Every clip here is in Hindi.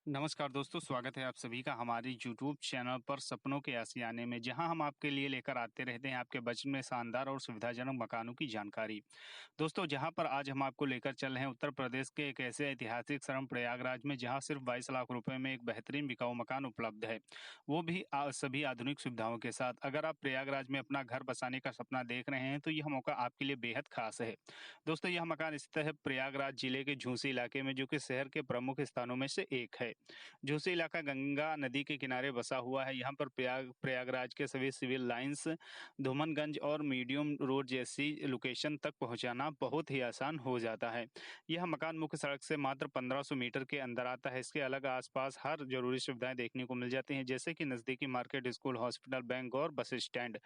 नमस्कार दोस्तों, स्वागत है आप सभी का हमारे यूट्यूब चैनल पर सपनों के आशियाने में, जहां हम आपके लिए लेकर आते रहते हैं आपके बजट में शानदार और सुविधाजनक मकानों की जानकारी। दोस्तों, जहां पर आज हम आपको लेकर चल रहे हैं उत्तर प्रदेश के एक ऐसे ऐतिहासिक शहर प्रयागराज में, जहां सिर्फ 22 लाख रुपए में एक बेहतरीन बिकाऊ मकान उपलब्ध है, वो भी सभी आधुनिक सुविधाओं के साथ। अगर आप प्रयागराज में अपना घर बसाने का सपना देख रहे हैं तो यह मौका आपके लिए बेहद खास है। दोस्तों, यह मकान स्थित है प्रयागराज जिले के झूसी इलाके में, जो कि शहर के प्रमुख स्थानों में से एक है। झूसी इलाका गंगा नदी के किनारे बसा हुआ है। यहाँ पर प्रयागराज के सभी सिविल लाइंस, धूमनगंज और मीडियम रोड जैसी लोकेशन तक पहुंचाना बहुत ही आसान हो जाता है। यह मकान मुख्य सड़क से मात्र 1500 मीटर के अंदर आता है। इसके अलग आसपास हर जरूरी सुविधाएं देखने को मिल जाती हैं, जैसे कि नजदीकी मार्केट, स्कूल, हॉस्पिटल, बैंक और बस स्टैंड।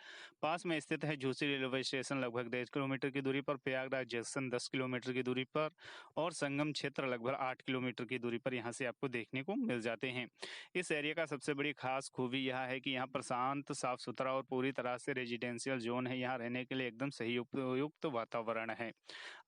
पास में स्थित है झूसी रेलवे स्टेशन लगभग 1.5 किलोमीटर की दूरी पर, प्रयागराज जंक्शन 10 किलोमीटर की दूरी पर और संगम क्षेत्र लगभग 8 किलोमीटर की दूरी पर यहाँ से आपको देखने को मिल जाते हैं। इस एरिया का सबसे बड़ी खास खूबी यह है कि यहाँ पर शांत, साफ सुथरा और पूरी तरह से रेजिडेंशियल जोन है। यहाँ रहने के लिए एकदम सही उपयुक्त वातावरण है।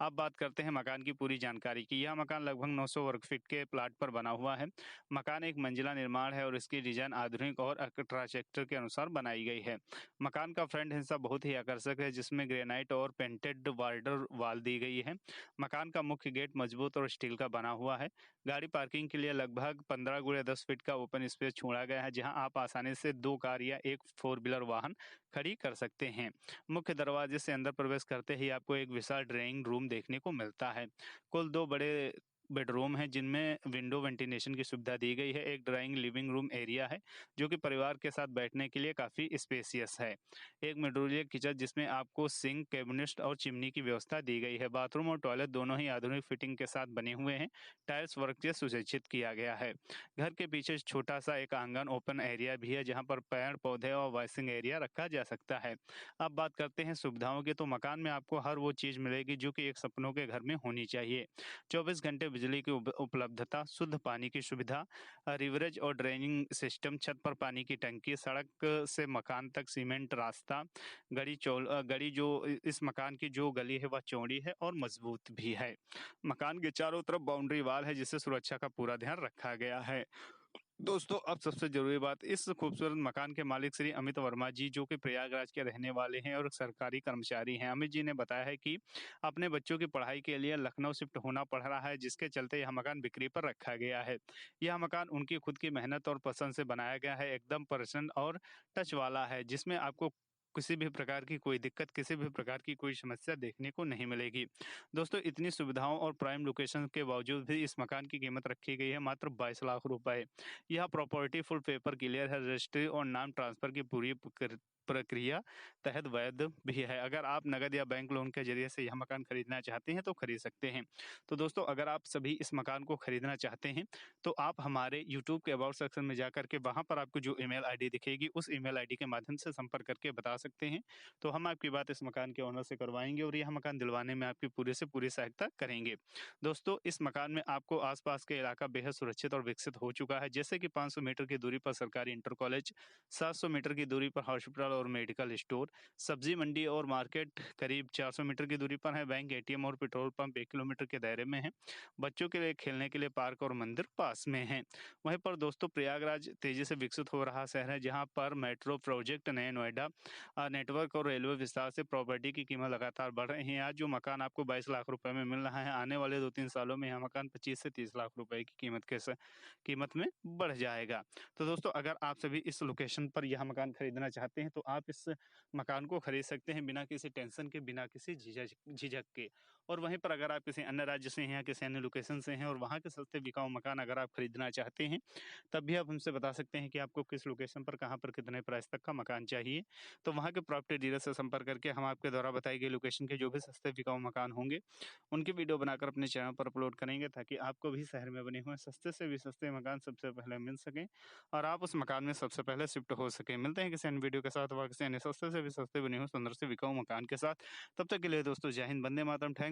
अब बात करते हैं मकान की पूरी जानकारी की। यह मकान लगभग 900 वर्ग फीट के प्लाट पर बना हुआ है। मकान एक मंजिला निर्माण है और इसकी डिजाइन आधुनिक और आर्किटेक्चर के अनुसार बनाई गई है। मकान का फ्रंट हिस्सा बहुत ही आकर्षक है, जिसमें ग्रेनाइट और पेंटेड बॉर्डर वॉल दी गई है। मकान का मुख्य गेट मजबूत और स्टील का बना हुआ है। गाड़ी पार्किंग के लिए लगभग 15 गुणे 10 फीट का ओपन स्पेस छोड़ा गया है, जहां आप आसानी से 2 कार या एक 4 व्हीलर वाहन खड़ी कर सकते हैं। मुख्य दरवाजे से अंदर प्रवेश करते ही आपको एक विशाल ड्राइंग रूम देखने को मिलता है। कुल 2 बड़े बेडरूम हैं, जिनमें विंडो वेंटिलेशन की सुविधा दी गई है। एक ड्राइंग लिविंग रूम एरिया है, जो कि परिवार के साथ बैठने के लिए काफ़ी स्पेसियस है। एक मॉड्यूलर किचन, जिसमें आपको सिंक, कैबिनेट और चिमनी की व्यवस्था दी गई है। बाथरूम और टॉयलेट दोनों ही आधुनिक फिटिंग के साथ बने हुए हैं। टाइल्स वर्क से सुसज्जित किया गया है। घर के पीछे छोटा सा एक आंगन ओपन एरिया भी है, जहां पर पेड़ पौधे और वॉशिंग एरिया रखा जा सकता है। अब बात करते हैं सुविधाओं की, तो मकान में आपको हर वो चीज़ मिलेगी जो कि एक सपनों के घर में होनी चाहिए। 24 घंटे बिजली की उपलब्धता, शुद्ध पानी की सुविधा, रिवरेज और ड्रेनिंग सिस्टम, छत पर पानी की टंकी, सड़क से मकान तक सीमेंट रास्ता, गली जो इस मकान की जो गली है वह चौड़ी है और मजबूत भी है। मकान के चारों तरफ बाउंड्री वाल है, जिससे सुरक्षा का पूरा ध्यान रखा गया है। दोस्तों, अब सबसे जरूरी बात, इस खूबसूरत मकान के मालिक श्री अमित वर्मा जी, जो कि प्रयागराज के रहने वाले हैं और सरकारी कर्मचारी हैं। अमित जी ने बताया है कि अपने बच्चों की पढ़ाई के लिए लखनऊ शिफ्ट होना पड़ रहा है, जिसके चलते यह मकान बिक्री पर रखा गया है। यह मकान उनकी खुद की मेहनत और पसंद से बनाया गया है, एकदम पर्सनल और टच वाला है, जिसमें आपको किसी भी प्रकार की कोई दिक्कत, किसी भी प्रकार की कोई समस्या देखने को नहीं मिलेगी। दोस्तों, इतनी सुविधाओं और प्राइम लोकेशन के बावजूद भी इस मकान की कीमत रखी गई है मात्र 22 लाख रुपए। यह प्रॉपर्टी फुल पेपर क्लियर है, रजिस्ट्री और नाम ट्रांसफर की पूरी प्रक्रिया तहत वैध भी है। अगर आप नगद या बैंक लोन के जरिए से यह मकान खरीदना चाहते हैं तो खरीद सकते हैं। तो दोस्तों, अगर आप सभी इस मकान को खरीदना चाहते हैं तो आप हमारे यूट्यूब के अबाउट सेक्शन में जाकर के वहां पर आपको जो ईमेल आईडी दिखेगी, उस ईमेल आईडी के माध्यम से संपर्क करके बता सकते हैं। तो हम आपकी बात इस मकान के ओनर से करवाएंगे और यह मकान दिलवाने में आपकी पूरी से पूरी सहायता करेंगे। दोस्तों, इस मकान में आपको आसपास के इलाका बेहद सुरक्षित और विकसित हो चुका है, जैसे कि 500 मीटर की दूरी पर सरकारी इंटर कॉलेज, 700 मीटर की दूरी पर हॉस्पिटल और मेडिकल स्टोर, सब्जी मंडी और मार्केट करीब 400 मीटर की दूरी पर है, बैंक, एटीएम और पेट्रोल पंप 1 किलोमीटर के दायरे में है, बच्चों के लिए खेलने के लिए पार्क और मंदिर पास में है। वहीं पर दोस्तों, प्रयागराज तेजी से विकसित हो रहा शहर है, जहां पर मेट्रो प्रोजेक्ट, नए नोएडा नेटवर्क और रेलवे विस्तार से प्रॉपर्टी की कीमत लगातार बढ़ रही है। आज जो मकान आपको 22 लाख रुपए में मिल रहा है, आने वाले 2-3 सालों में यह मकान 25 से 30 लाख रुपए की कीमत में बढ़ जाएगा। तो दोस्तों, अगर आप सभी इस लोकेशन पर यह मकान खरीदना चाहते हैं तो आप इस मकान को खरीद सकते हैं बिना किसी टेंशन के, बिना किसी झिझक के। और वहीं पर अगर आप किसी अन्य राज्य से हैं या किसी अन्य लोकेशन से हैं और वहाँ के सस्ते बिकाऊ मकान अगर आप खरीदना चाहते हैं, तब भी आप हमसे बता सकते हैं कि आपको किस लोकेशन पर, कहाँ पर, कितने प्राइस तक का मकान चाहिए। तो वहाँ के प्रॉपर्टी डीलर से संपर्क करके हम आपके द्वारा बताई गई लोकेशन के जो भी सस्ते बिकाऊ मकान होंगे, उनकी वीडियो बनाकर अपने चैनल पर अपलोड करेंगे, ताकि आपको भी शहर में बने हुए सस्ते से भी सस्ते मकान सबसे पहले मिल सकें और आप उस मकान में सबसे पहले शिफ्ट हो सके। मिलते हैं किसी अन्य वीडियो के साथ व किसी अन्य सस्ते से भी सस्ते बने हुए सुंदर से बिकाऊ मकान के साथ। तब तक के लिए दोस्तों, जय हिंद, वंदे मातरम। थैंक्स।